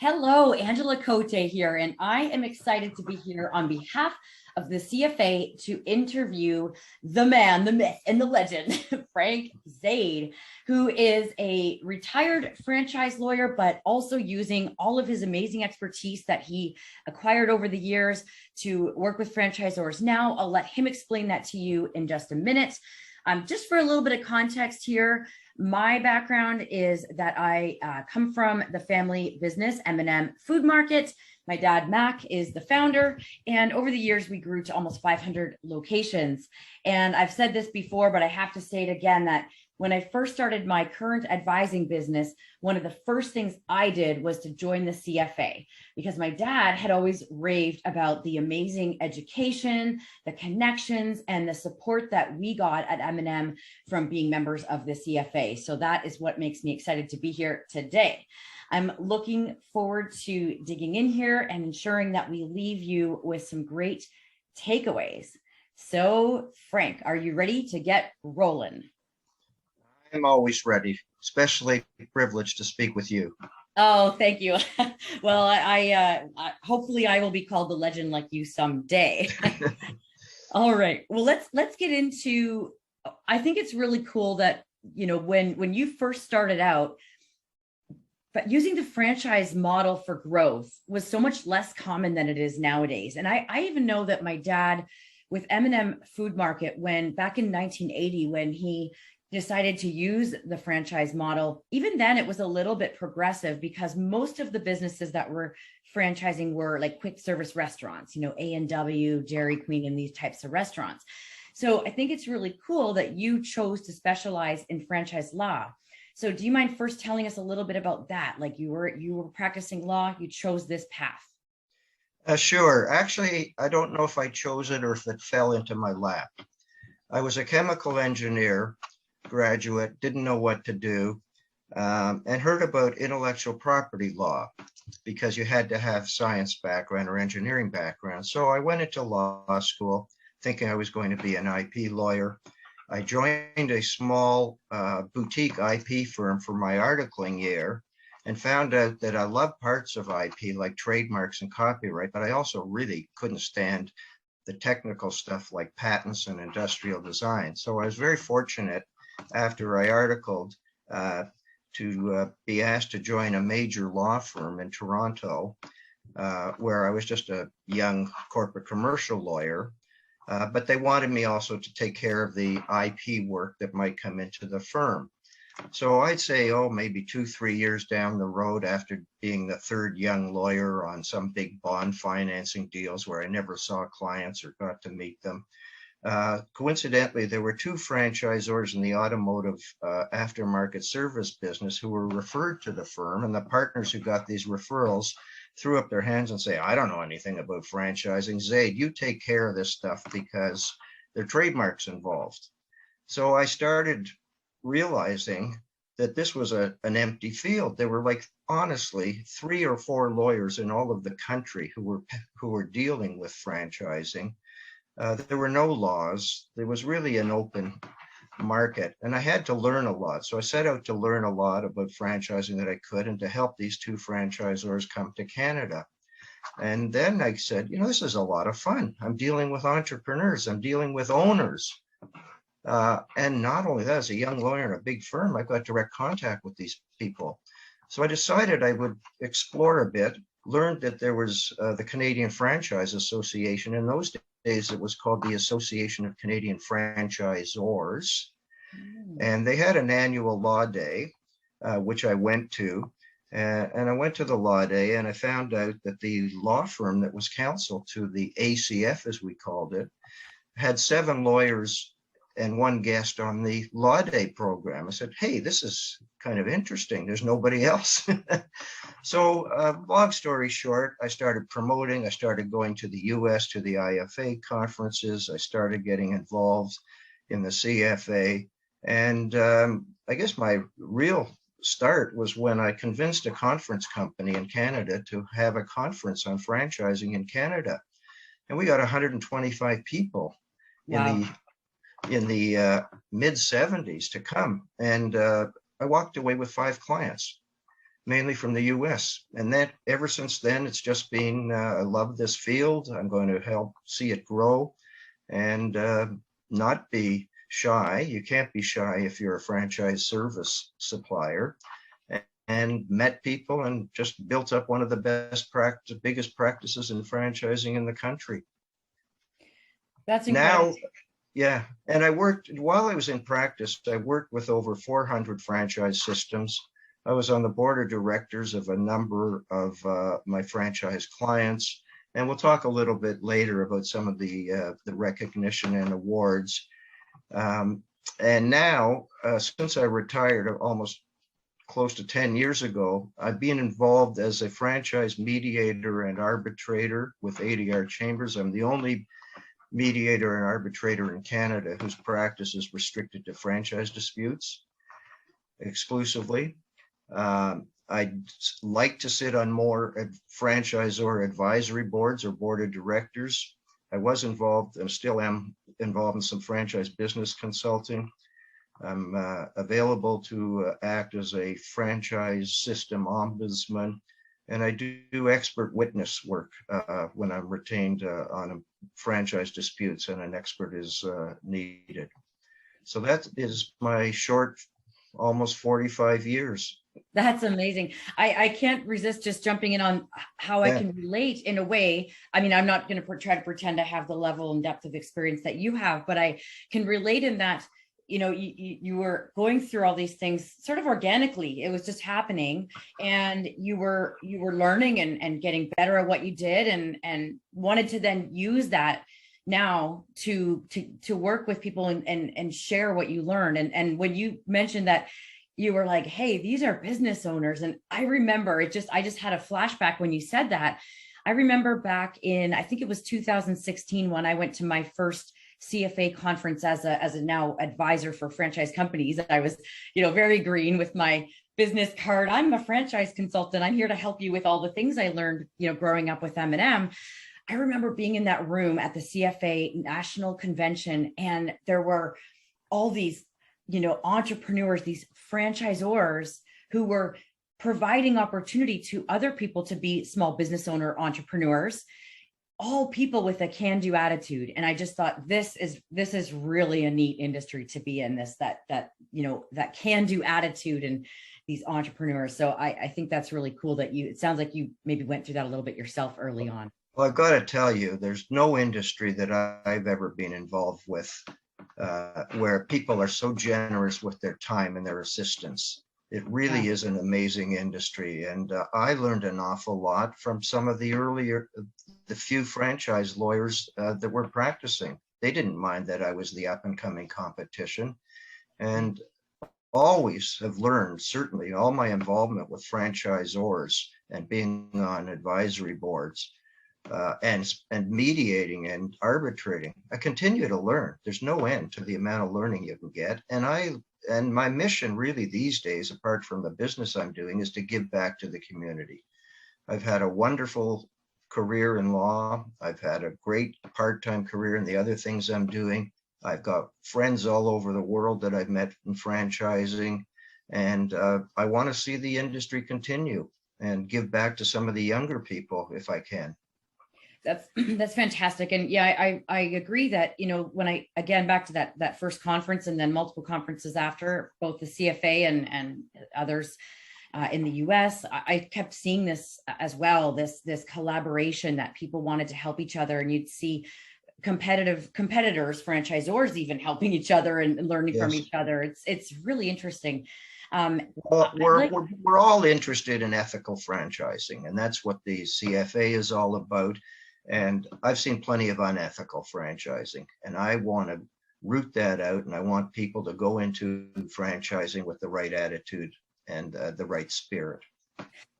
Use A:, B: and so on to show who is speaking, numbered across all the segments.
A: Hello, Angela Coté here, and I am excited to be here on behalf of the CFA to interview the man, the myth, and the legend, Frank Zaid, who is a retired franchise lawyer, but also using all of his amazing expertise that he acquired over the years to work with franchisors. Now, I'll let him explain that to you in just a minute. Just for a little bit of context here, my background is that I come from the family business, M&M Food Market. My dad, Mac, is the founder. And over the years, we grew to almost 500 locations. And I've said this before, but I have to say it again, that when I first started my current advising business, one of the first things I did was to join the CFA because my dad had always raved about the amazing education, the connections, and the support that we got at M&M from being members of the CFA. So that is what makes me excited to be here today. I'm looking forward to digging in here and ensuring that we leave you with some great takeaways. So, Frank, are you ready to get rolling?
B: I'm always ready, especially privileged to speak with you.
A: Oh, thank you. Well, I hopefully I will be called the legend like you someday. All right. Well, let's get into. I think it's really cool that when you first started out, but using the franchise model for growth was so much less common than it is nowadays. And I even know that my dad with M&M Food Market, when back in 1980, when he decided to use the franchise model, even then it was a little bit progressive because most of the businesses that were franchising were like quick service restaurants, A&W, Dairy Queen, and these types of restaurants. So I think it's really cool that you chose to specialize in franchise law. So do you mind first telling us a little bit about that? Like you were practicing law, you chose this path.
B: Sure. Actually, I don't know if I chose it or if it fell into my lap. I was a chemical engineer graduate, didn't know what to do, and heard about intellectual property law because you had to have science background or engineering background. So I went into law school thinking I was going to be an IP lawyer. I joined a small boutique IP firm for my articling year and found out that I loved parts of IP like trademarks and copyright, but I also really couldn't stand the technical stuff like patents and industrial design. So I was very fortunate after I articled to be asked to join a major law firm in Toronto, where I was just a young corporate commercial lawyer. But they wanted me also to take care of the IP work that might come into the firm. So I'd say, maybe 2-3 years down the road after being the third young lawyer on some big bond financing deals where I never saw clients or got to meet them. Coincidentally, there were two franchisors in the automotive aftermarket service business who were referred to the firm, and the partners who got these referrals threw up their hands and say, I don't know anything about franchising. Zaid, you take care of this stuff because there are trademarks involved. So I started realizing that this was an empty field. There were honestly 3 or 4 lawyers in all of the country who were dealing with franchising. There were no laws. There was really an open market, and I had to learn a lot. So I set out to learn a lot about franchising that I could and to help these two franchisors come to Canada. And then I said, this is a lot of fun. I'm dealing with entrepreneurs. I'm dealing with owners. And not only that, as a young lawyer in a big firm, I've got direct contact with these people. So I decided I would explore a bit, learned that there was the Canadian Franchise Association. In those days, it was called the Association of Canadian Franchisors. And they had an annual law day, which I went to. And I went to the law day and I found out that the law firm that was counsel to the ACF, as we called it, had 7 lawyers and 1 guest on the law day program. I said, hey, this is kind of interesting. There's nobody else. So long story short, I started promoting. I started going to the US, to the IFA conferences. I started getting involved in the CFA. And I guess my real start was when I convinced a conference company in Canada to have a conference on franchising in Canada. And we got 125 people
A: Wow.
B: in the mid 70s to come. And I walked away with 5 clients. mainly from the US. And that ever since then, it's just been, I love this field. I'm going to help see it grow and not be shy. You can't be shy if you're a franchise service supplier. And met people and just built up one of the biggest practices in franchising in the country.
A: That's incredible.
B: Now, yeah, and while I was in practice, I worked with over 400 franchise systems. I was on the board of directors of a number of my franchise clients, and we'll talk a little bit later about some of the recognition and awards. And now, since I retired almost close to 10 years ago, I've been involved as a franchise mediator and arbitrator with ADR Chambers. I'm the only mediator and arbitrator in Canada whose practice is restricted to franchise disputes exclusively. I'd like to sit on more franchisor advisory boards or board of directors. I was involved and still am involved in some franchise business consulting. I'm available to act as a franchise system ombudsman, and I do expert witness work when I'm retained on franchise disputes and an expert is needed. So that is my short, almost 45 years.
A: That's amazing. I can't resist just jumping in on how I can relate in a way. I mean, I'm not going to try to pretend I have the level and depth of experience that you have, but I can relate in that, you know, you were going through all these things sort of organically. It was just happening, and you were learning and getting better at what you did, and wanted to then use that now to work with people and share what you learned. And when you mentioned that you were like, hey, these are business owners. And I remember I just had a flashback when you said that. I remember back in, I think it was 2016, when I went to my first CFA conference as a now advisor for franchise companies. I was, very green with my business card. I'm a franchise consultant. I'm here to help you with all the things I learned, growing up with M&M. I remember being in that room at the CFA National Convention, and there were all these, entrepreneurs, these franchisors who were providing opportunity to other people to be small business owner entrepreneurs, all people with a can-do attitude. And I just thought this is really a neat industry to be in, that can-do attitude and these entrepreneurs. So I think that's really cool that it sounds like you maybe went through that a little bit yourself early on.
B: Well, I've got to tell you, there's no industry that I've ever been involved with where people are so generous with their time and their assistance. It really is an amazing industry. And I learned an awful lot from some of the few franchise lawyers that were practicing. They didn't mind that I was the up and coming competition, and always have learned, certainly all my involvement with franchisors and being on advisory boards and mediating and arbitrating. I continue to learn. There's no end to the amount of learning you can get. And my mission really these days, apart from the business I'm doing, is to give back to the community. I've had a wonderful career in law. I've had a great part-time career in the other things I'm doing. I've got friends all over the world that I've met in franchising, and I want to see the industry continue and give back to some of the younger people if I can.
A: That's fantastic. And yeah, I agree that, when I, again, back to that first conference and then multiple conferences after, both the CFA and others in the US, I kept seeing this as well, this collaboration that people wanted to help each other. And you'd see competitors, franchisors even helping each other and learning from each other. It's really interesting.
B: Well, we're all interested in ethical franchising, and that's what the CFA is all about. And I've seen plenty of unethical franchising, and I want to root that out. And I want people to go into franchising with the right attitude and the right spirit.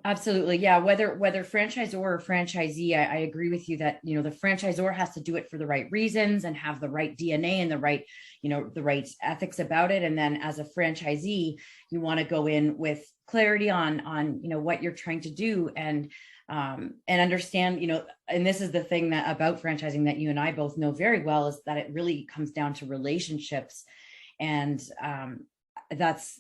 A: Absolutely. Yeah. Whether franchisor or franchisee, I agree with you that, the franchisor has to do it for the right reasons and have the right DNA and the right ethics about it. And then as a franchisee, you want to go in with clarity on, what you're trying to do and understand, and this is the thing that about franchising that you and I both know very well, is that it really comes down to relationships. And that's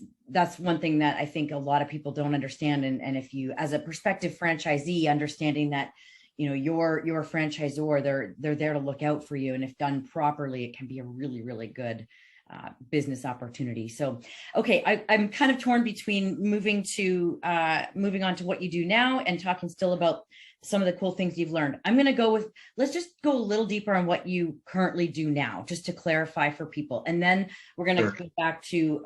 A: one thing that I think a lot of people don't understand. And if you, as a prospective franchisee, understanding that, you know, your franchisor, they're there to look out for you, and if done properly, it can be a really, really good business opportunity. So, okay, I'm kind of torn between moving on to what you do now and talking still about some of the cool things you've learned. I'm going to go with, let's just go a little deeper on what you currently do now, just to clarify for people. And then we're going to go back to,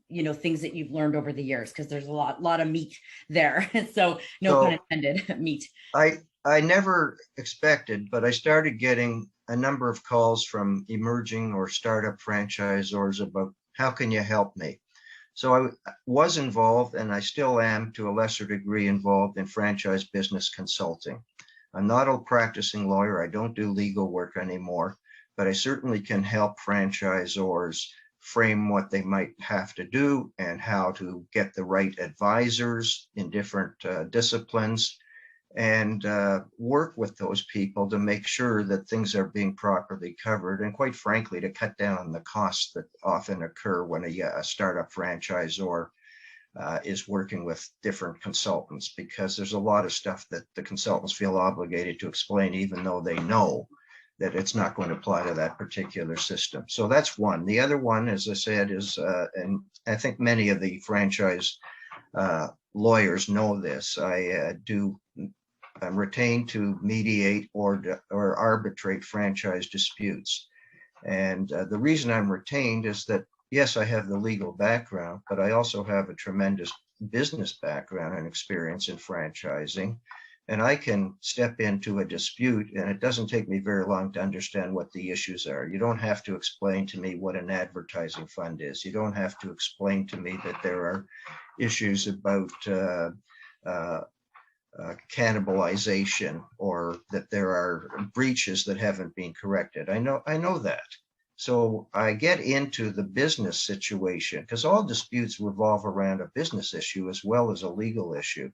A: you know, things that you've learned over the years, because there's a lot of meat there. So no pun intended, meat.
B: I never expected, but I started getting a number of calls from emerging or startup franchisors about how can you help me? So I was involved, and I still am to a lesser degree involved in franchise business consulting. I'm not a practicing lawyer. I don't do legal work anymore, but I certainly can help franchisors frame what they might have to do and how to get the right advisors in different disciplines, and work with those people to make sure that things are being properly covered, and quite frankly, to cut down on the costs that often occur when a startup franchisor is working with different consultants, because there's a lot of stuff that the consultants feel obligated to explain, even though they know that it's not going to apply to that particular system. So that's one. The other one, as I said, is, and I think many of the franchise lawyers know this, I'm retained to mediate or arbitrate franchise disputes. And the reason I'm retained is that, yes, I have the legal background, but I also have a tremendous business background and experience in franchising. And I can step into a dispute, and it doesn't take me very long to understand what the issues are. You don't have to explain to me what an advertising fund is. You don't have to explain to me that there are issues about cannibalization, or that there are breaches that haven't been corrected. I know that. So I get into the business situation, because all disputes revolve around a business issue as well as a legal issue.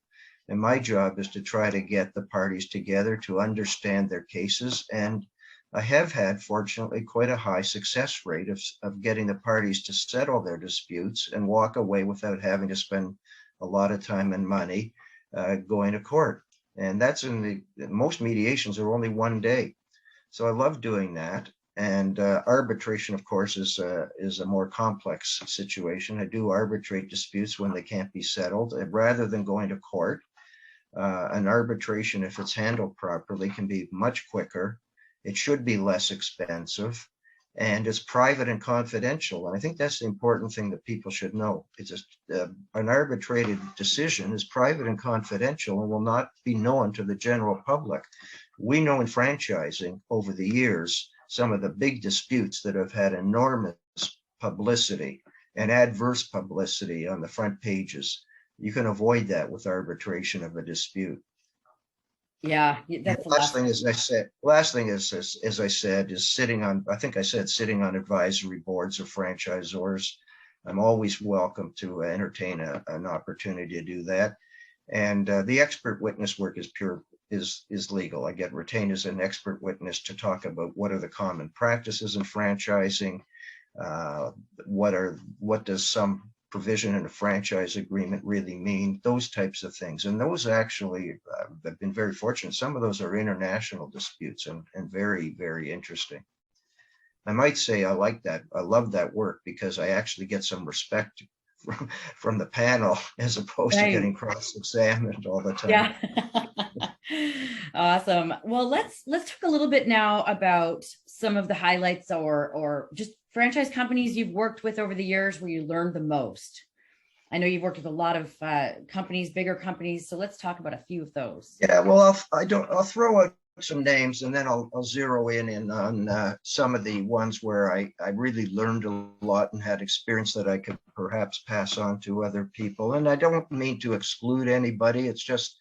B: And my job is to try to get the parties together to understand their cases. And I have had, fortunately, quite a high success rate of getting the parties to settle their disputes and walk away without having to spend a lot of time and money going to court. And that's most mediations are only one day. So I love doing that. And arbitration, of course, is a more complex situation. I do arbitrate disputes when they can't be settled. Rather than going to court, an arbitration, if it's handled properly, can be much quicker. It should be less expensive, and it's private and confidential. And I think that's the important thing that people should know. It's just an arbitrated decision is private and confidential and will not be known to the general public. We know in franchising over the years, some of the big disputes that have had enormous publicity and adverse publicity on the front pages. You can avoid that with arbitration of a dispute.
A: Yeah, that's the
B: last thing is, as I said, is sitting on, I think I said sitting on advisory boards of franchisors. I'm always welcome to entertain an opportunity to do that. And the expert witness work is legal. I get retained as an expert witness to talk about what are the common practices in franchising, what does some provision in a franchise agreement really mean, those types of things. And those actually, I've been very fortunate. Some of those are international disputes and very, very interesting. I might say I like that. I love that work because I actually get some respect from the panel as opposed to getting cross-examined all the time.
A: Yeah. Awesome. Well, let's talk a little bit now about some of the highlights or just franchise companies you've worked with over the years where you learned the most. I know you've worked with a lot of companies, bigger companies. So let's talk about a few of those.
B: Yeah, well, I'll throw out some names, and then I'll zero in on some of the ones where I really learned a lot and had experience that I could perhaps pass on to other people. And I don't mean to exclude anybody. It's just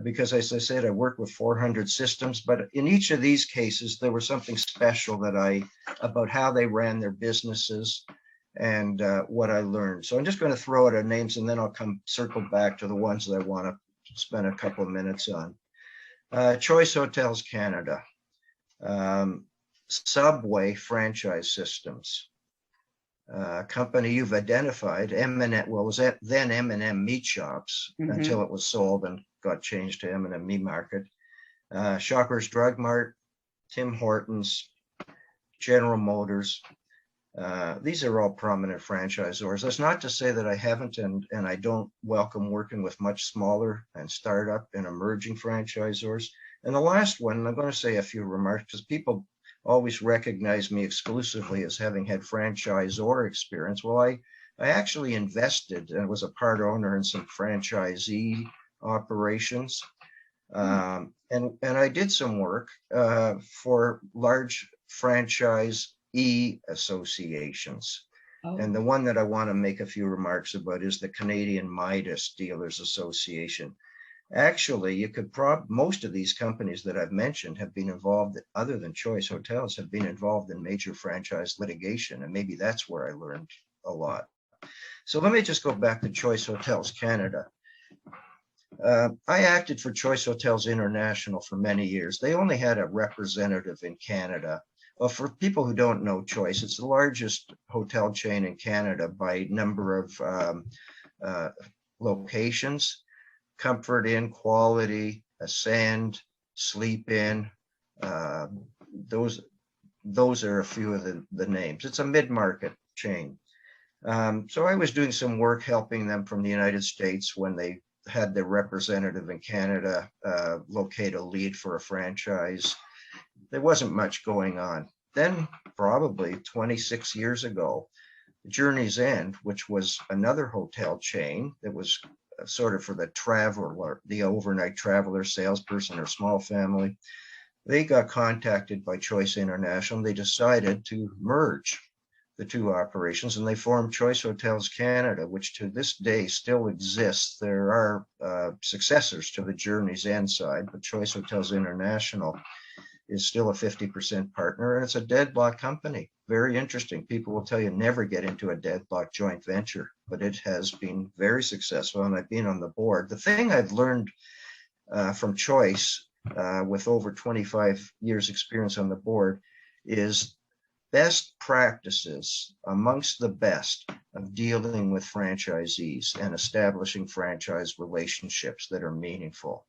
B: because, as I said, I worked with 400 systems, but in each of these cases, there was something special about how they ran their businesses and what I learned. So I'm just going to throw out names, and then I'll circle back to the ones that I want to spend a couple of minutes on. Choice Hotels Canada, Subway Franchise Systems, company you've identified, M&M, well, was that then M&M Meat Shops until it was sold and got changed to M&M Meat Market. Shoppers Drug Mart, Tim Hortons, General Motors. These are all prominent franchisors. That's not to say that I haven't and I don't welcome working with much smaller and startup and emerging franchisors. And the last one, I'm going to say a few remarks because people always recognize me exclusively as having had franchisor experience. Well, I actually invested and was a part owner in some franchisee operations. And I did some work for large franchisee associations. Oh. And the one that I want to make a few remarks about is the Canadian Midas Dealers Association. Actually, you could most of these companies that I've mentioned have been involved, other than Choice Hotels, have been involved in major franchise litigation. And maybe that's where I learned a lot. So let me just go back to Choice Hotels Canada. I acted for Choice Hotels International for many years. They only had a representative in Canada. Well, for people who don't know Choice, it's the largest hotel chain in Canada by number of locations. Comfort Inn, Quality, Ascend, Sleep Inn. Those are a few of the names. It's a mid-market chain. So I was doing some work helping them from the United States when they had their representative in Canada locate a lead for a franchise. There wasn't much going on. Then probably 26 years ago, Journey's End, which was another hotel chain that was sort of for the traveler, the overnight traveler, salesperson, or small family. They got contacted by Choice International. They decided to merge the two operations and they formed Choice Hotels Canada, which to this day still exists. There are successors to the Journey's End side, but Choice Hotels International is still a 50% partner, and it's a deadlock company. Very interesting. People will tell you never get into a deadlock joint venture, but it has been very successful, and I've been on the board. The thing I've learned from Choice, with over 25 years experience on the board, is best practices amongst the best of dealing with franchisees and establishing franchise relationships that are meaningful,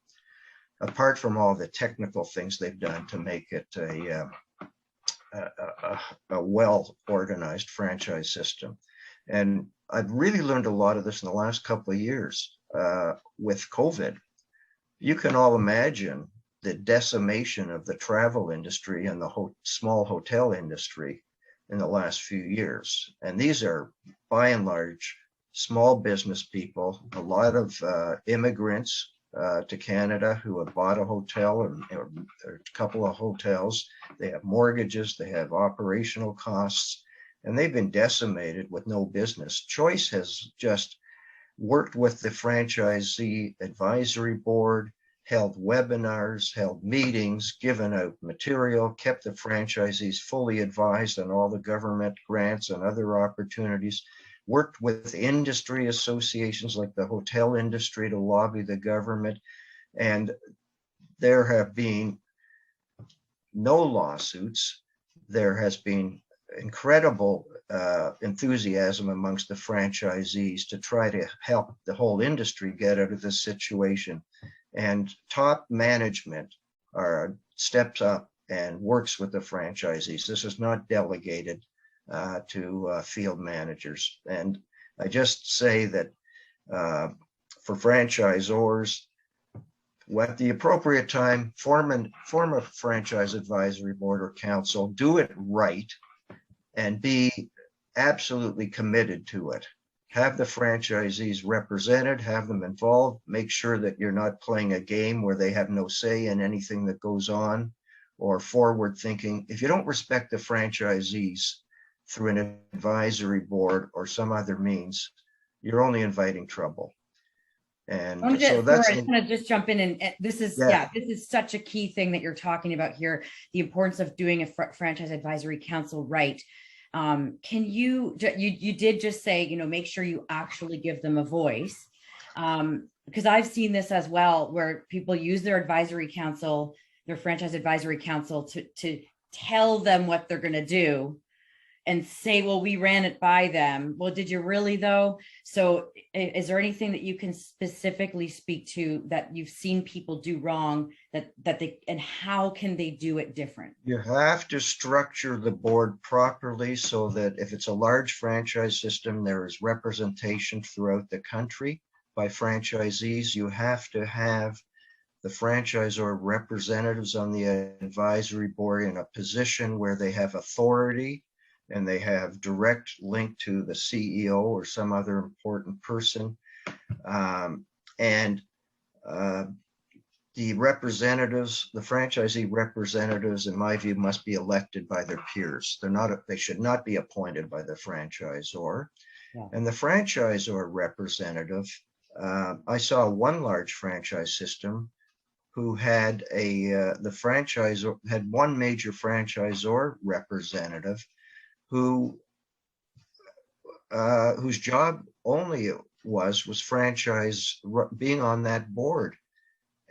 B: apart from all the technical things they've done to make it a well-organized franchise system. And I've really learned a lot of this in the last couple of years with COVID. You can all imagine the decimation of the travel industry and the small hotel industry in the last few years. And these are, by and large, small business people, a lot of immigrants to Canada who have bought a hotel or a couple of hotels. They have mortgages, they have operational costs, and they've been decimated with no business. Choice has just worked with the franchisee advisory board, held webinars, held meetings, given out material, kept the franchisees fully advised on all the government grants and other opportunities, worked with industry associations like the hotel industry to lobby the government. And there have been no lawsuits. There has been incredible enthusiasm amongst the franchisees to try to help the whole industry get out of this situation. And top management steps up and works with the franchisees. This is not delegated to field managers. And I just say that for franchisors, at the appropriate time, form a franchise advisory board or council, do it right, and be absolutely committed to it. Have the franchisees represented, have them involved, make sure that you're not playing a game where they have no say in anything that goes on, or forward thinking. If you don't respect the franchisees through an advisory board or some other means, you're only inviting trouble. And I just want
A: to just jump in, and this is this is such a key thing that you're talking about here, the importance of doing a franchise advisory council right. Can you did just say, make sure you actually give them a voice, because I've seen this as well, where people use their advisory council, their franchise advisory council, to tell them what they're going to do. and say, well, we ran it by them. Well, did you really though? So is there anything that you can specifically speak to that you've seen people do wrong, that they, and how can they do it different?
B: You have to structure the board properly so that if it's a large franchise system, there is representation throughout the country by franchisees. You have to have the franchisor representatives on the advisory board in a position where they have authority and they have direct link to the CEO or some other important person. And the representatives, the franchisee representatives, in my view, must be elected by their peers. They should not be appointed by the franchisor. Yeah. And the franchisor representative, I saw one large franchise system who had the franchisor had one major franchisor representative whose job only was franchise, being on that board.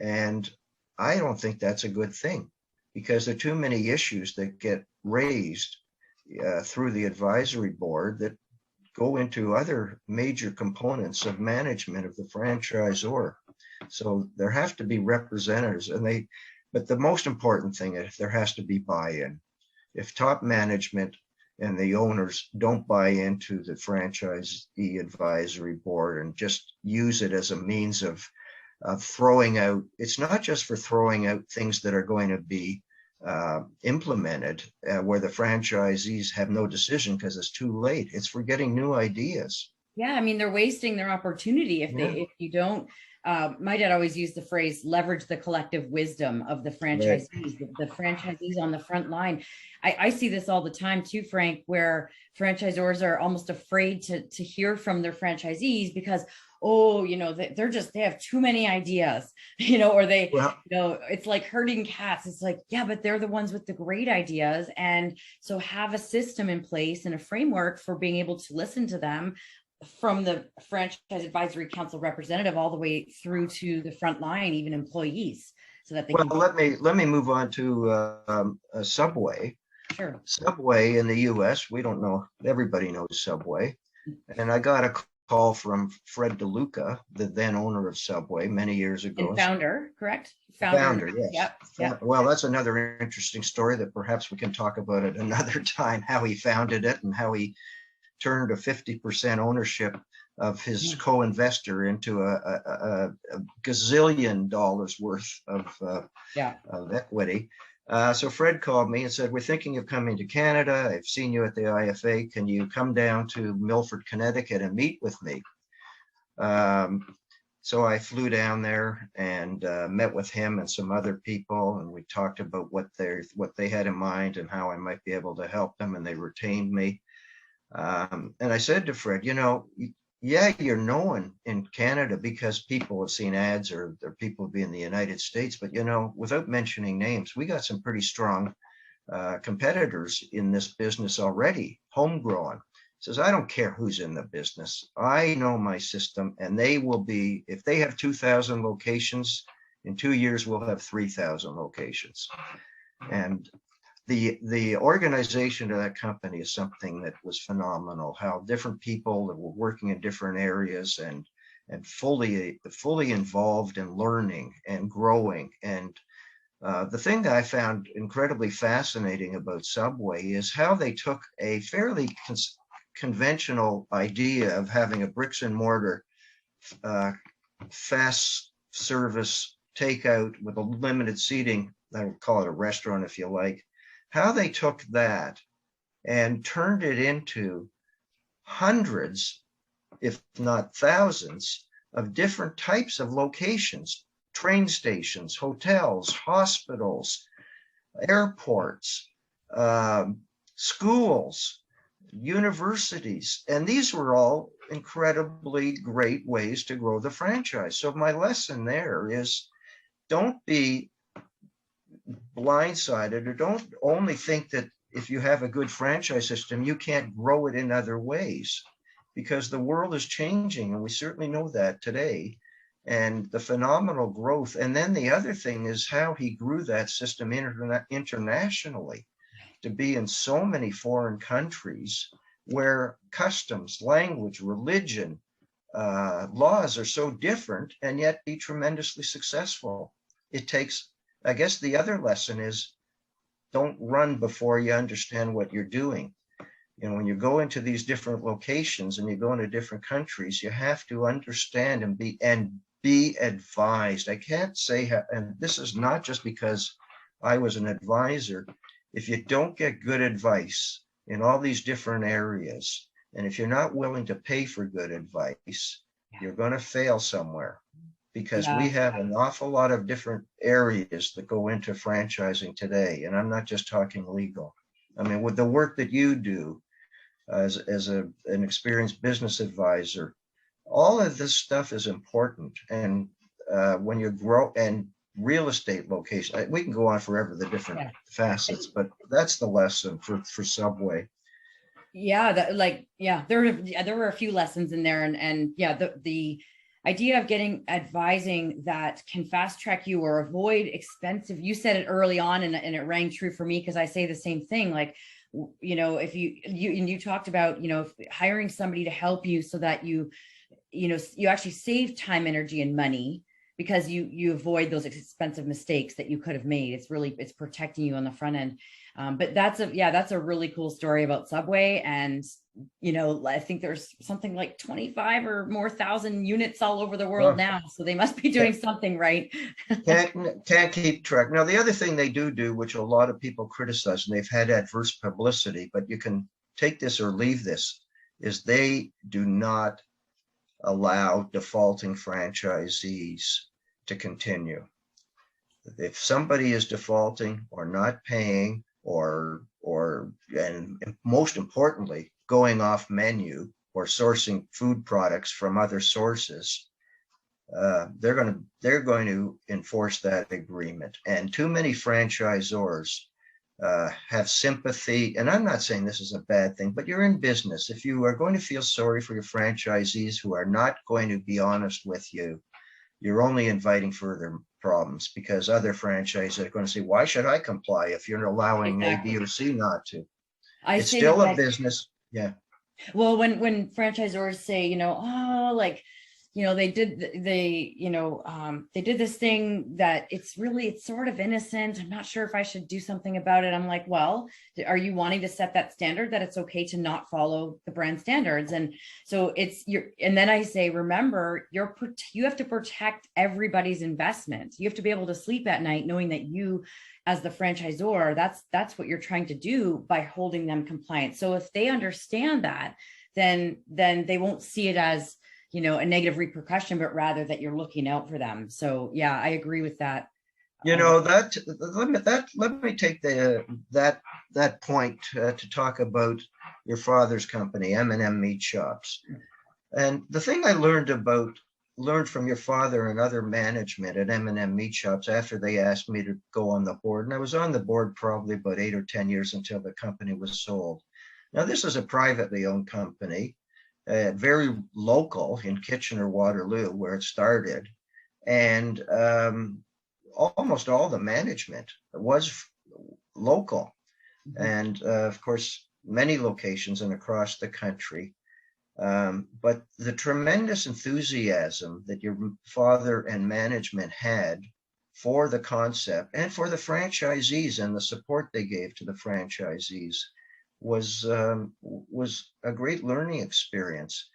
B: And I don't think that's a good thing, because there are too many issues that get raised through the advisory board that go into other major components of management of the franchisor. So there have to be representatives, but the most important thing is there has to be buy-in. If top management and the owners don't buy into the franchisee advisory board and just use it as a means of throwing out, it's not just for throwing out things that are going to be implemented where the franchisees have no decision because it's too late. It's for getting new ideas.
A: Yeah, I mean, they're wasting their opportunity if if you don't. My dad always used the phrase, leverage the collective wisdom of the franchisees, right. The franchisees on the front line. I see this all the time too, Frank, where franchisors are almost afraid to hear from their franchisees because, oh, they have too many ideas, or they, it's like herding cats. It's like, yeah, but they're the ones with the great ideas. And so have a system in place and a framework for being able to listen to them, from the franchise advisory council representative all the way through to the front line, even employees, so that they can.
B: Let me move on to Subway.
A: Sure.
B: Subway in the U.S., we don't know, everybody knows Subway. And I got a call from Fred DeLuca, the then owner of Subway, many years ago.
A: And founder, correct?
B: Founder, yes.
A: Yep.
B: Well, that's another interesting story that perhaps we can talk about at another time, how he founded it and how he turned a 50% ownership of his co-investor into a gazillion dollars worth of equity. So Fred called me and said, we're thinking of coming to Canada. I've seen you at the IFA. Can you come down to Milford, Connecticut and meet with me? So I flew down there and met with him and some other people, and we talked about what they had in mind and how I might be able to help them, and they retained me. And I said to Fred, you're known in Canada because people have seen ads or people be in the United States, but without mentioning names, we got some pretty strong competitors in this business already, homegrown. He says, I don't care who's in the business. I know my system, and they will be, if they have 2,000 locations, in 2 years, we'll have 3,000 locations. And the organization of that company is something that was phenomenal, how different people that were working in different areas and fully involved in learning and growing. And the thing that I found incredibly fascinating about Subway is how they took a fairly conventional idea of having a bricks and mortar fast service takeout with a limited seating, I would call it a restaurant if you like, how they took that and turned it into hundreds, if not thousands, of different types of locations, train stations, hotels, hospitals, airports, schools, universities. And these were all incredibly great ways to grow the franchise. So my lesson there is, don't be blindsided, or don't only think that if you have a good franchise system, you can't grow it in other ways, because the world is changing, and we certainly know that today, and the phenomenal growth. And then the other thing is how he grew that system internationally. to be in so many foreign countries where customs, language, religion, laws are so different and yet be tremendously successful. It takes, I guess the other lesson is don't run before you understand what you're doing. You know, when you go into these different locations and you go into different countries, you have to understand and be advised. I can't say, and this is not just because I was an advisor. If you don't get good advice in all these different areas, and if you're not willing to pay for good advice, you're going to fail somewhere, because we have an awful lot of different areas that go into franchising today. And I'm not just talking legal. I mean, with the work that you do as an experienced business advisor, all of this stuff is important. And when you grow, and real estate location, we can go on forever, the different facets, but that's the lesson for Subway.
A: There were a few lessons in there, and the idea of getting advising that can fast track you or avoid expensive, you said it early on, and it rang true for me, because I say the same thing. Like, you know, if you talked about, you know, hiring somebody to help you so that you actually save time, energy, and money, because you avoid those expensive mistakes that you could have made. It's protecting you on the front end. But that's a really cool story about Subway. And, you know, I think there's something like 25 or more thousand units all over the world now. So they must be doing something right.
B: Can't keep track. Now, the other thing they do, which a lot of people criticize, and they've had adverse publicity, but you can take this or leave this, is they do not allow defaulting franchisees to continue. If somebody is defaulting or not paying, and most importantly, going off menu or sourcing food products from other sources, they're going to enforce that agreement. And too many franchisors have sympathy. And I'm not saying this is a bad thing, but you're in business. If you are going to feel sorry for your franchisees who are not going to be honest with you, you're only inviting further problems, because other franchises are going to say, why should I comply if you're allowing A, B, or C not to? It's still a business. Yeah.
A: Well, when franchisors say, you know, oh, like, you know, they did this thing that it's sort of innocent. I'm not sure if I should do something about it. I'm like, well, are you wanting to set that standard that it's okay to not follow the brand standards? And so and then I say, remember, you have to protect everybody's investment. You have to be able to sleep at night knowing that you, as the franchisor, that's what you're trying to do by holding them compliant. So if they understand that, then they won't see it as, you know, a negative repercussion, but rather that you're looking out for them. So yeah, I agree with that.
B: You know, let me take that point to talk about your father's company, M&M Meat Shops. And the thing I learned from your father and other management at M&M Meat Shops after they asked me to go on the board, and I was on the board probably about 8 or 10 years until the company was sold. Now, this is a privately owned company, very local in Kitchener-Waterloo, where it started. And almost all the management was local. And of course, many locations and across the country. But the tremendous enthusiasm that your father and management had for the concept and for the franchisees and the support they gave to the franchisees was a great learning experience.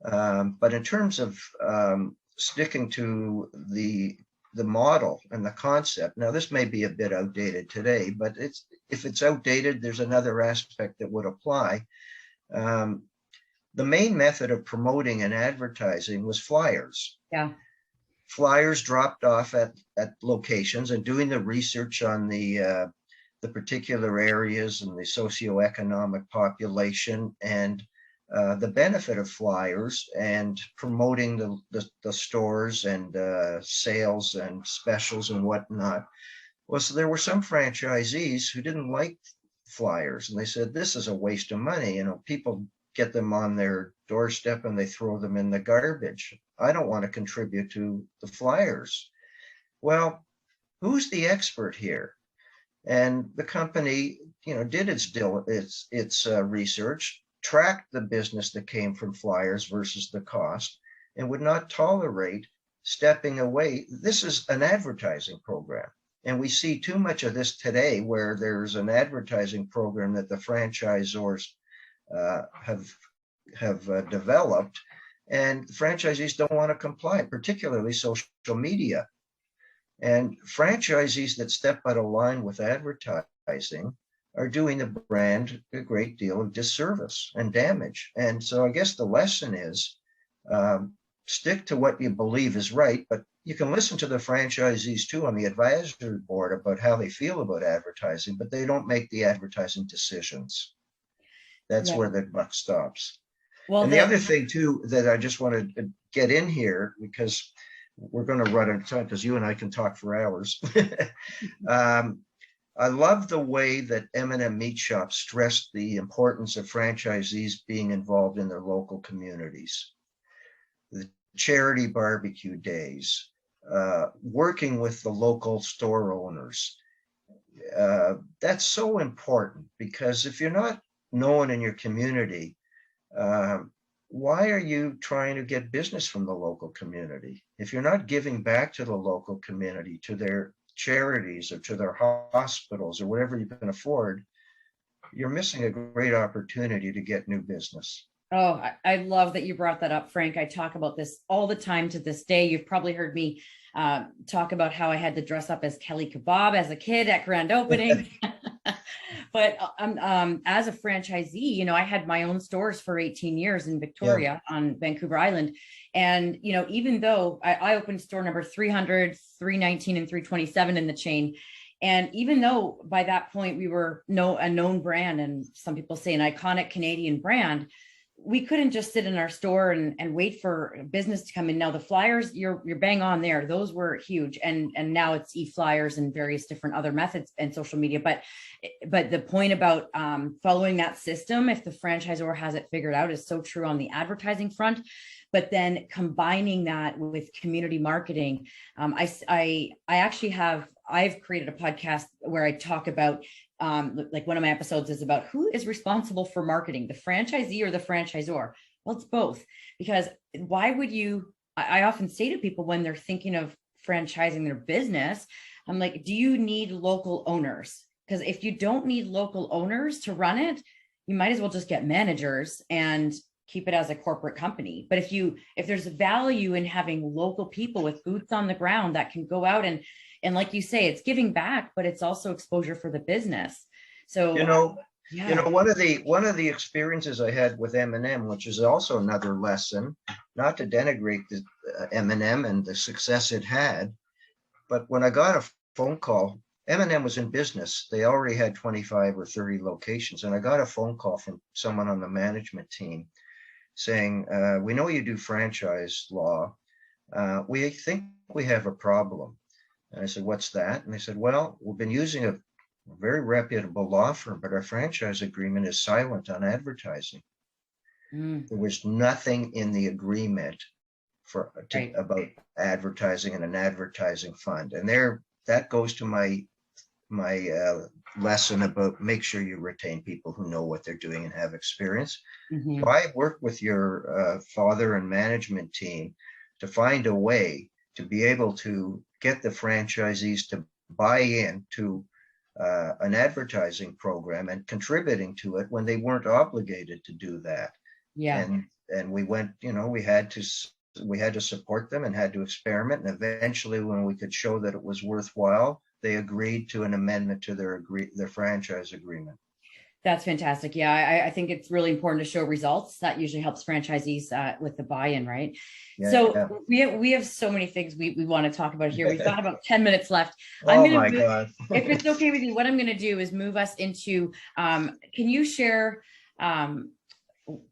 B: But in terms of sticking to the model and the concept, now this may be a bit outdated today, but if it's outdated, there's another aspect that would apply. The main method of promoting and advertising was flyers.
A: Yeah.
B: Flyers dropped off at locations, and doing the research on the particular areas and the socioeconomic population and the benefit of flyers and promoting the stores and sales and specials and whatnot. Was there were some franchisees who didn't like flyers, and they said, this is a waste of money. You know, people get them on their doorstep and they throw them in the garbage. I don't want to contribute to the flyers. Well, who's the expert here? And the company, did its research, tracked the business that came from flyers versus the cost, and would not tolerate stepping away. This is an advertising program. And we see too much of this today, where there's an advertising program that the franchisors have developed, and franchisees don't want to comply, particularly social media. And franchisees that step out of line with advertising are doing the brand a great deal of disservice and damage. And so I guess the lesson is, stick to what you believe is right, but you can listen to the franchisees too on the advisory board about how they feel about advertising, but they don't make the advertising decisions. That's where the buck stops. Well, and the other thing too that I just want to get in here, because we're going to run out of time, because you and I can talk for hours. I love the way that M&M Meat Shop stressed the importance of franchisees being involved in their local communities. The charity barbecue days, working with the local store owners. That's so important, because if you're not known in your community, why are you trying to get business from the local community? If you're not giving back to the local community, to their charities or to their hospitals or whatever you can afford, you're missing a great opportunity to get new business.
A: Oh, I love that you brought that up, Frank. I talk about this all the time to this day. You've probably heard me talk about how I had to dress up as Kelly Kebab as a kid at grand opening. But as a franchisee, I had my own stores for 18 years in Victoria on Vancouver Island. And, even though I opened store number 300, 319, and 327 in the chain, and even though by that point we were a known brand, and some people say an iconic Canadian brand, we couldn't just sit in our store and wait for business to come in. Now the flyers, you're bang on there. Those were huge. And now it's e-flyers and various different other methods and social media. But the point about following that system, if the franchisor has it figured out, is so true on the advertising front. But then combining that with community marketing, I've created a podcast where I talk about, like one of my episodes is about who is responsible for marketing, the franchisee or the franchisor. Well, it's both, because why would you, I often say to people when they're thinking of franchising their business, I'm like, do you need local owners? Because if you don't need local owners to run it, you might as well just get managers and keep it as a corporate company. But if there's value in having local people with boots on the ground that can go out and like you say, it's giving back, but it's also exposure for the business. So,
B: one of the experiences I had with M&M, which is also another lesson, not to denigrate the M&M and the success it had, but when I got a phone call, M&M was in business. They already had 25 or 30 locations. And I got a phone call from someone on the management team saying, we know you do franchise law. We think we have a problem. And I said, what's that? And they said, well, we've been using a very reputable law firm, but our franchise agreement is silent on advertising. There was nothing in the agreement about advertising and an advertising fund. And that goes to my lesson about make sure you retain people who know what they're doing and have experience. Mm-hmm. So I work with your father and management team to find a way to be able to get the franchisees to buy into an advertising program and contributing to it when they weren't obligated to do that. Yeah. And we went, we had to support them and had to experiment. And eventually, when we could show that it was worthwhile, they agreed to an amendment to their franchise agreement.
A: That's fantastic. Yeah, I think it's really important to show results. That usually helps franchisees with the buy-in, right? Yeah, we have so many things we want to talk about here. We've got about 10 minutes left.
B: God.
A: If it's okay with you, what I'm going to do is move us into, can you share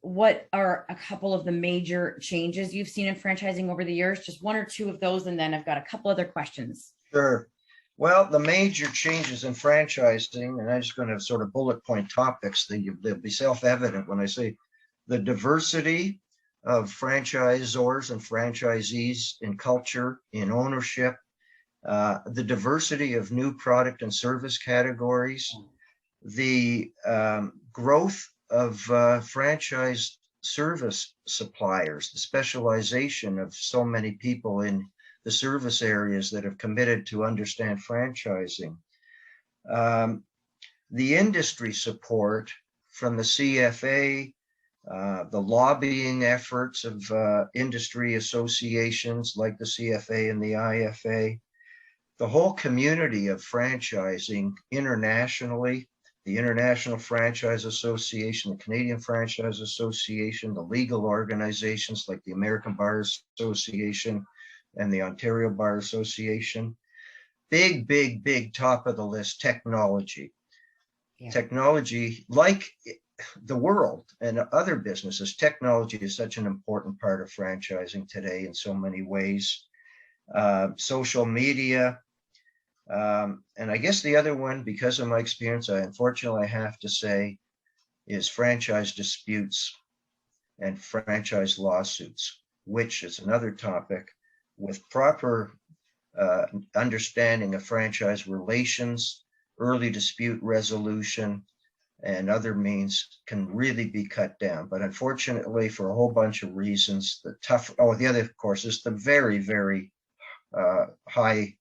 A: what are a couple of the major changes you've seen in franchising over the years? Just one or two of those, and then I've got a couple other questions.
B: Sure. Well, the major changes in franchising, and I'm just going to sort of bullet point topics, they'll be self-evident when I say the diversity of franchisors and franchisees in culture, in ownership, the diversity of new product and service categories, the growth of franchise service suppliers, the specialization of so many people in the service areas that have committed to understand franchising, the industry support from the CFA, the lobbying efforts of industry associations like the CFA and the IFA, the whole community of franchising internationally, the International Franchise Association, the Canadian Franchise Association, the legal organizations like the American Bar Association and the Ontario Bar Association. Big, big, big top of the list, technology. Yeah. Technology, like the world and other businesses, technology is such an important part of franchising today in so many ways. Social media. And I guess the other one, because of my experience, I unfortunately have to say, is franchise disputes and franchise lawsuits, which is another topic with proper understanding of franchise relations, early dispute resolution, and other means can really be cut down. But unfortunately, for a whole bunch of reasons, the other, of course, is the very, very high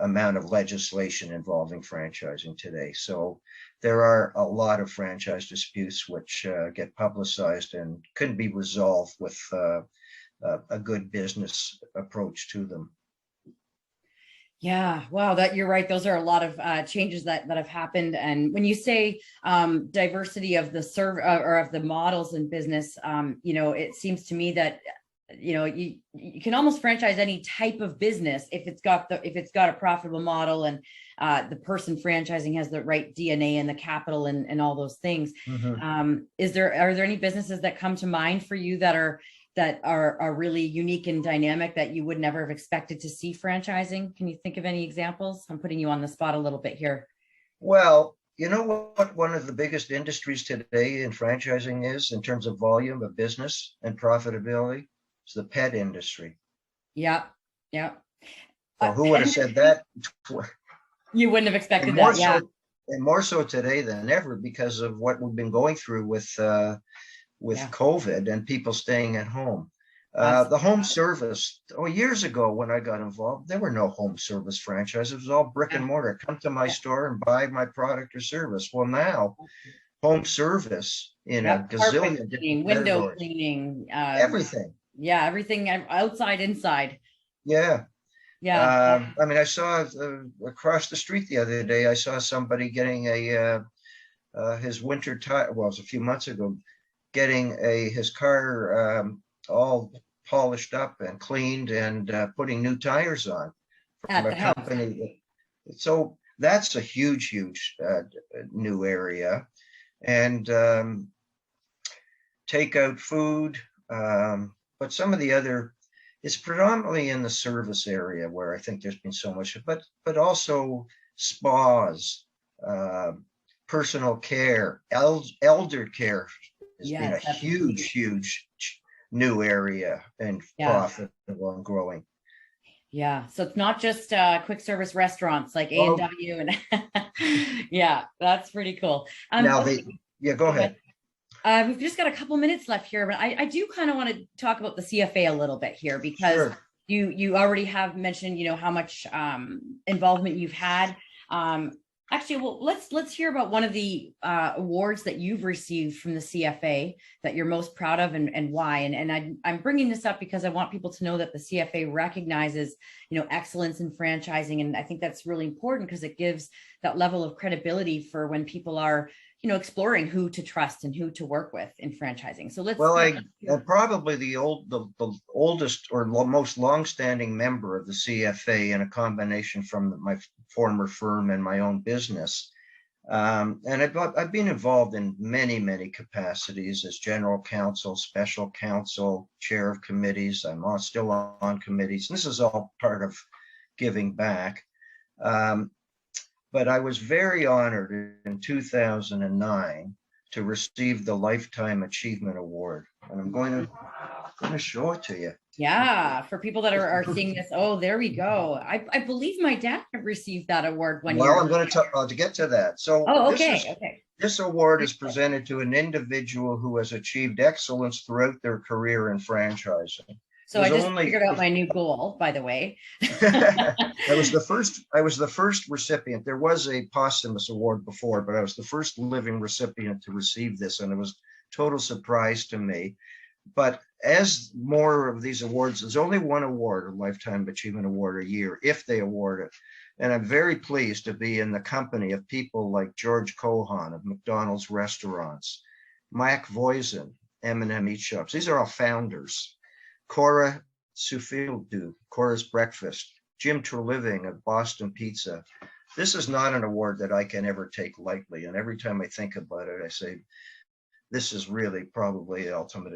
B: amount of legislation involving franchising today. So there are a lot of franchise disputes which get publicized and couldn't be resolved with a good business approach to them.
A: Yeah, wow, that you're right. Those are a lot of changes that have happened. And when you say diversity of the or of the models in business, it seems to me that you can almost franchise any type of business if it's got a profitable model and the person franchising has the right DNA and the capital and all those things. Mm-hmm. Are there any businesses that come to mind for you that are really unique and dynamic that you would never have expected to see franchising? Can you think of any examples? I'm putting you on the spot a little bit here.
B: Well, you know what one of the biggest industries today in franchising is in terms of volume of business and profitability? It's the pet industry.
A: Yeah.
B: So who would have said that?
A: You wouldn't have expected that, yeah.
B: And more so today than ever because of what we've been going through with COVID and people staying at home. The home service, years ago when I got involved, there were no home service franchises. It was all brick and mortar. Come to my store and buy my product or service. Well, now home service in a gazillion different
A: window cleaning,
B: everything.
A: Yeah, everything outside, inside.
B: Yeah.
A: Yeah.
B: I mean, I saw across the street the other day, I saw somebody getting his winter tire. Well, it was a few months ago, getting his car all polished up and cleaned and putting new tires on from a company. So that's a huge new area. And takeout food, but some of the other, it's predominantly in the service area where I think there's been so much, but also spas, personal care, elder care has been a huge new area and profitable and growing.
A: Yeah, so it's not just quick service restaurants like A&W and yeah, that's pretty cool.
B: Now go ahead.
A: We've just got a couple minutes left here, but I do kind of want to talk about the CFA a little bit here because you already have mentioned, how much involvement you've had. Actually, well, let's hear about one of the awards that you've received from the CFA that you're most proud of and why. And I'm bringing this up because I want people to know that the CFA recognizes, excellence in franchising. And I think that's really important because it gives that level of credibility for when people are, exploring who to trust and who to work with in franchising. So
B: I'm probably the oldest or most longstanding member of the CFA in a combination from my former firm and my own business. And I've been involved in many capacities as general counsel, special counsel, chair of committees. I'm still on committees. This is all part of giving back. But I was very honored in 2009 to receive the Lifetime Achievement Award. And I'm going to show it to you.
A: Yeah, for people that are seeing this, oh, there we go. I believe my dad received that award one
B: Well,
A: year.
B: I'm going to get to that. So
A: Oh, okay, okay.
B: this award is presented to an individual who has achieved excellence throughout their career in franchising.
A: So I just figured out my new goal, by the way.
B: I was the first recipient. There was a posthumous award before, but I was the first living recipient to receive this, and it was a total surprise to me. But as more of these awards, there's only one award, a Lifetime Achievement Award a year, if they award it. And I'm very pleased to be in the company of people like George Cohan of McDonald's Restaurants, Mike Voisin, M&M Eat Shops. These are all founders. Cora Sufildu, Cora's Breakfast, Jim Treliving of Boston Pizza. This is not an award that I can ever take lightly. And every time I think about it, I say, this is really probably the ultimate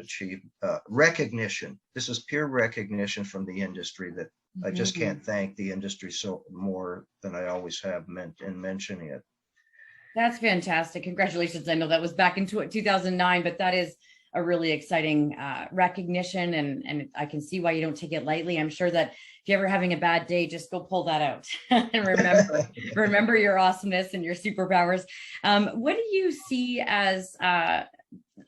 B: recognition. This is pure recognition from the industry that I just can't thank the industry so more than I always have meant in mentioning it.
A: That's fantastic. Congratulations. I know that was back in 2009, but that is a really exciting recognition. And I can see why you don't take it lightly. I'm sure that if you're ever having a bad day, just go pull that out and remember your awesomeness and your superpowers. What do you see as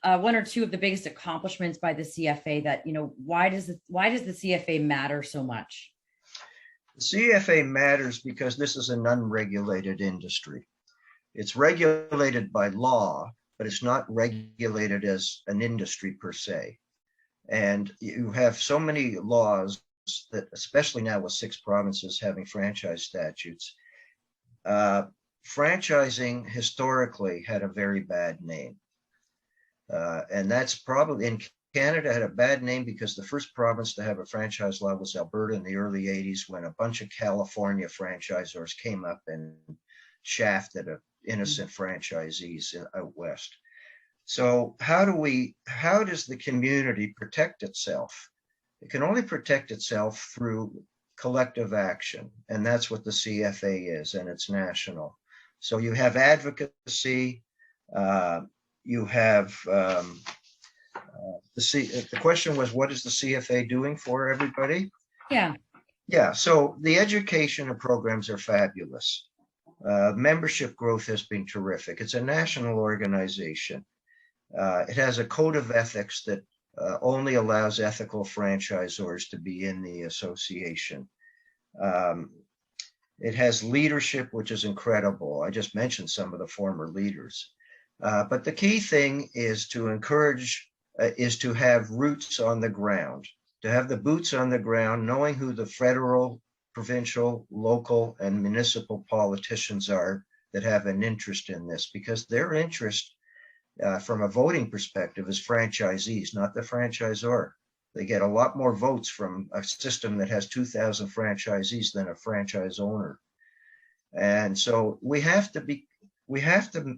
A: one or two of the biggest accomplishments by the CFA that, why does the CFA matter so much?
B: The CFA matters because this is an unregulated industry. It's regulated by law, but it's not regulated as an industry per se. And you have so many laws that, especially now with 6 provinces having franchise statutes, franchising historically had a very bad name. And that's probably in Canada had a bad name because the first province to have a franchise law was Alberta in the early 80s, when a bunch of California franchisors came up and shafted innocent franchisees out west. So how does the community protect itself? It can only protect itself through collective action. And that's what the CFA is, and it's national. So you have advocacy, you have the question was, what is the CFA doing for everybody? Yeah, so the education and programs are fabulous. Membership growth has been terrific. It's a national organization. It has a code of ethics that only allows ethical franchisors to be in the association. It has leadership, which is incredible. I just mentioned some of the former leaders. But the key thing is to encourage, is to have roots on the ground, to have the boots on the ground, knowing who the federal, provincial, local, and municipal politicians are that have an interest in this, because their interest from a voting perspective is franchisees, not the franchisor. They get a lot more votes from a system that has 2,000 franchisees than a franchise owner. And so we have to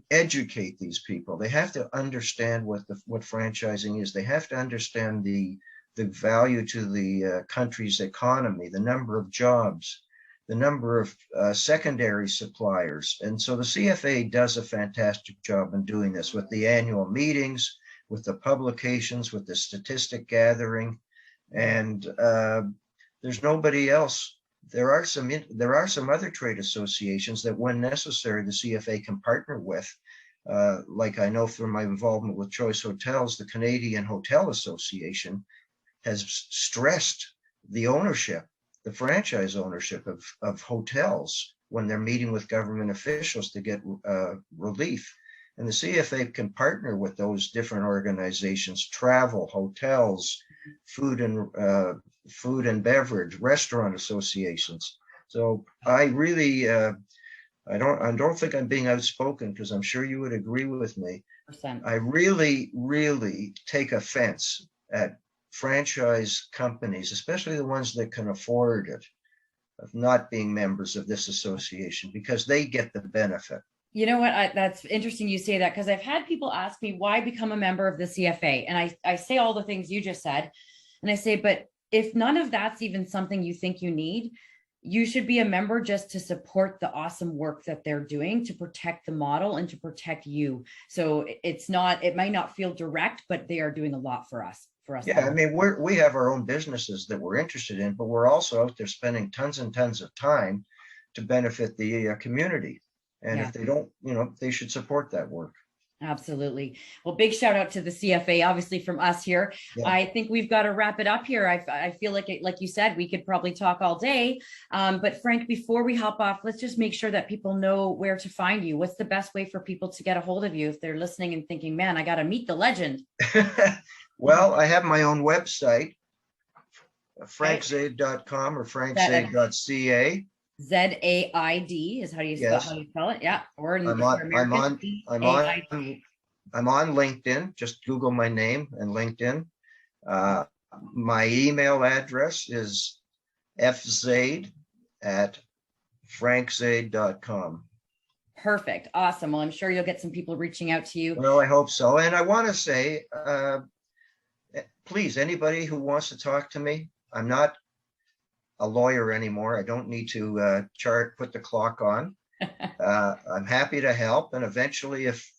B: educate these people. They have to understand what franchising is. They have to understand the value to the country's economy, the number of jobs, the number of secondary suppliers. And so the CFA does a fantastic job in doing this with the annual meetings, with the publications, with the statistic gathering. And there's nobody else. There are some other trade associations that, when necessary, the CFA can partner with. Like I know from my involvement with Choice Hotels, the Canadian Hotel Association has stressed the ownership, the franchise ownership of hotels when they're meeting with government officials to get relief. And the CFA can partner with those different organizations: travel, hotels, food and beverage, restaurant associations. So I really, I don't think I'm being outspoken, because I'm sure you would agree with me.
A: 100%.
B: I really take offense at franchise companies, especially the ones that can afford it, of not being members of this association, because they get the benefit.
A: You know what? That's interesting you say that, because I've had people ask me, why become a member of the CFA? And I say all the things you just said. And I say, but if none of that's even something you think you need, you should be a member just to support the awesome work that they're doing to protect the model and to protect you. So it might not feel direct, but they are doing a lot for us, for us.
B: Yeah, I
A: all.
B: mean, we have our own businesses that we're interested in, but we're also out there spending tons and tons of time to benefit the community. And
A: Yeah.
B: if they don't, they should support that work.
A: Absolutely. Well, big shout out to the CFA, obviously from us here.
B: Yeah.
A: I think we've got to wrap it up here. I feel like like you said, we could probably talk all day. But Frank, before we hop off, let's just make sure that people know where to find you. What's the best way for people to get a hold of you if they're listening and thinking, man, I got to meet the legend?
B: Well, I have my own website, frankzaid.com or frankzaid.ca.
A: ZAID is how you spell,
B: Yes.
A: how you spell it. Yeah. Or
B: I'm
A: if you're
B: on, I'm
A: American,
B: on, I'm
A: ZAID.
B: on, I'm on LinkedIn. Just Google my name and LinkedIn. My email address is fzaid@frankzaid.com.
A: Perfect. Awesome. Well, I'm sure you'll get some people reaching out to you.
B: Well, I hope so. And I want to say, please, anybody who wants to talk to me, I'm not a lawyer anymore. I don't need to put the clock on. I'm happy to help. And eventually, if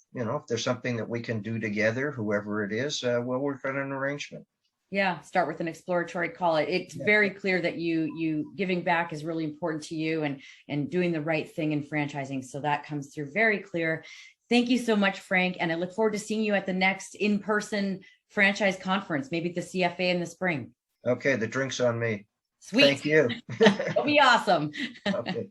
B: there's something that we can do together, whoever it is, we'll work on an arrangement.
A: Yeah, start with an exploratory call. It's very clear that you giving back is really important to you, and doing the right thing in franchising. So that comes through very clear. Thank you so much, Frank. And I look forward to seeing you at the next in-person franchise conference, maybe at the CFA in the spring.
B: Okay, the drink's on me.
A: Sweet.
B: Thank you.
A: It'll be awesome.
B: Okay.